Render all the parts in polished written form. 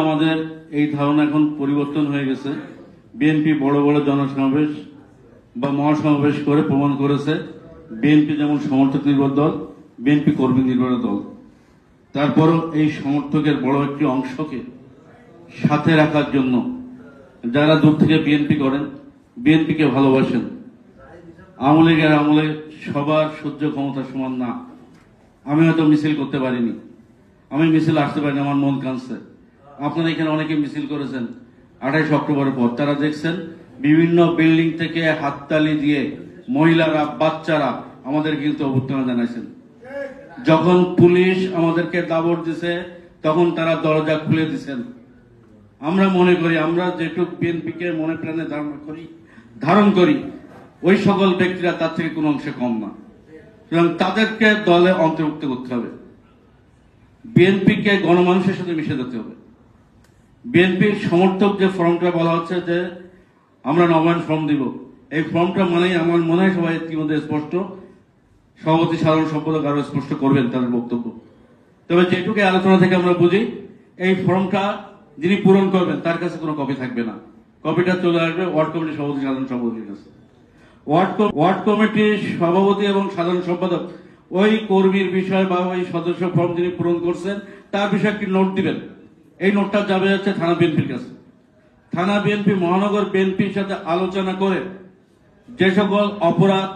আমাদের এই ধারণা এখন পরিবর্তন হয়ে গেছে। বিএনপি বড় বড় জনসমাবেশ বা মহাসমাবেশ করে প্রমাণ করেছে বিএনপি যেমন সমর্থক নির্ভর দল, বিএনপি কর্মী নির্ভর দল। তারপরও এই সমর্থকের বড় একটি অংশকে সাথে রাখার জন্য যারা দূর থেকে বিএনপি করেন, বিএনপিকে ভালোবাসেন, আওয়ামী লীগের আমলে সবার সহ্য ক্ষমতা সমান না। আমি হয়তো মিছিল করতে পারিনি, আমি মিছিল আসতে পারিনি, আমার মন কাঁদছে। আপনারা এখানে অনেকে মিছিল করেছেন 28 অক্টোবরের পর, তারা দেখছেন বিভিন্ন বিল্ডিং থেকে হাততালি দিয়ে মহিলারা, বাচ্চারা আমাদের কিন্তু অভ্যর্থনা জানাইছেন। যখন পুলিশ আমাদেরকে দাবড় দিছে তখন তারা দরজা খুলে দিচ্ছেন। আমরা মনে করি, আমরা যেটুকু বিএনপিকে মনে প্রাণে ধারণ করি ওই সকল ব্যক্তিরা তার থেকে কোনো অংশে কম না। সুতরাং তাদেরকে দলে অন্তর্ভুক্ত করতে হবে। বিএনপিকে গণমানুষের সাথে মিশে যেতে হবে। বিএনপির সমর্থক যে ফর্মটা বলা হচ্ছে যে আমরা নবায়ন ফর্ম দিব, এই ফর্মটা মানেই আমার মনে হয় সবাই ইতিমধ্যে স্পষ্ট, সভাপতি সাধারণ সম্পাদক আরো স্পষ্ট করবেন তাদের বক্তব্য। তবে যেটুকু আলোচনা থেকে আমরা বুঝি, এই ফর্মটা যিনি পূরণ করবেন তার কাছে কোনো কপি থাকবে না, কপিটা চলে আসবে ওয়ার্ড কমিটির সভাপতি সাধারণ সম্পাদকের কাছে। ওয়ার্ড কমিটির সভাপতি এবং সাধারণ সম্পাদক ওই কর্মীর বিষয় বা ওই সদস্য ফর্ম যিনি পূরণ করছেন তার বিষয়ে একটি নোট দিবেন। এই নোটটা যাবে হচ্ছে থানা বিএনপির কাছে। থানা বিএনপি মহানগর বিএনপির সাথে আলোচনা করে যে সকল অপরাধ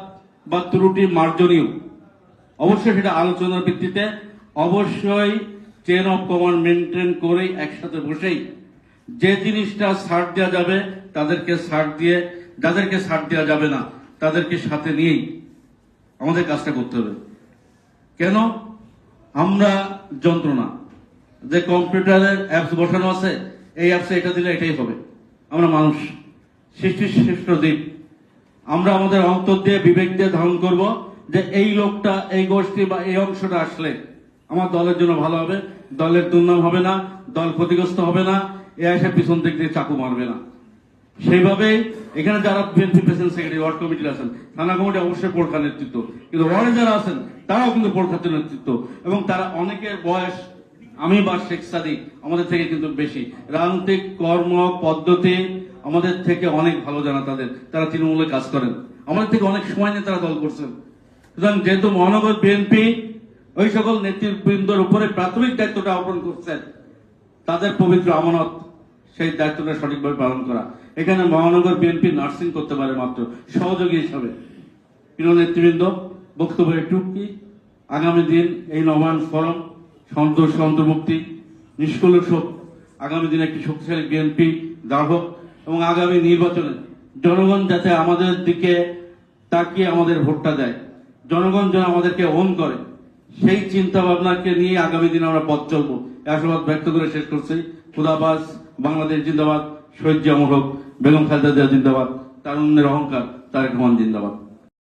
বা ত্রুটি মার্জনীয়, অবশ্যই সেটা আলোচনার ভিত্তিতে অবশ্যই চেন অফ কমান্ড মেনটেন করেই একসাথে বসেই যে জিনিসটা ছাড় দেওয়া যাবে তাদেরকে ছাড় দিয়ে, যাদেরকে ছাড় দেওয়া যাবে না তাদেরকে সাথে নিয়েই আমাদের কাজটা করতে হবে। কেন? আমরা যন্ত্রণা, যে কম্পিউটারের অ্যাপস বসানো আছে, এই অ্যাপসে এটা দিলে এটাই হবে। আমরা মানুষ, সৃষ্টির শ্রেষ্ঠ দ্বীপ। আমরা আমাদের অন্তর দিয়ে, বিবেক দিয়ে ধারণ করব যে এই লোকটা, এই গোষ্ঠী বা এই অংশটা আসলে আমার দলের জন্য ভালো হবে, দলের দুর্নাম হবে না, দল ক্ষতিগ্রস্ত হবে না, এ এসে পিছন দিক দিয়ে চাকু মারবে না। সেইভাবেই এখানে যারা বিএনপি প্রেসিডেন্ট সেক্রেটারি, ওয়ার্ড কমিটির আছেন, থানা কমিটি অবশ্যই পরখা নেতৃত্ব, কিন্তু ওয়ার্ডে যারা আছেন তারাও কিন্তু পরখাতে নেতৃত্ব, এবং তারা অনেকের বয়স আমি বা শেখ সাদি আমাদের থেকে কিন্তু বেশি, রাজনৈতিক কর্ম পদ্ধতি আমাদের থেকে অনেক ভালো জানা তাদের। তারা তৃণমূলে কাজ করেন, আমাদের থেকে অনেক সময় নিয়ে তারা দল করছেন। সুতরাং যেহেতু মহানগর বিএনপি ওই সকল নেতৃবৃন্দর উপরে প্রাথমিক দায়িত্বটা অর্পণ করছেন, তাদের পবিত্র আমানত সেই দায়িত্বটা সঠিকভাবে পালন করা। এখানে মহানগর বিএনপি নার্সিং করতে পারে মাত্র সহযোগী হিসাবে। প্রিয় নেতৃবৃন্দ, বক্তব্য একটু কি, আগামী দিন এই নবায়ন ফরম সন্তোষ অন্তর্ভুক্তি নিষ্কলুষ হোক, আগামী দিনে একটি শক্তিশালী বিএনপি দাঁড় হোক, এবং আগামী নির্বাচনে জনগণ যাতে আমাদের দিকে তাকিয়ে আমাদের ভোটটা দেয়, জনগণ যেন আমাদেরকে ওন করে, সেই চিন্তা ভাবনাকে নিয়ে আগামী দিনে আমরা পথ চলবো। আশাবাদ ব্যক্ত করে শেষ করছি। খুদাবাজ, বাংলাদেশ জিন্দাবাদ, শহীদ জিয়া অমর হোক, বেগম খালেদা জিয়া জিন্দাবাদ, তারুণ্যের অহংকার তারেক রহমান জিন্দাবাদ।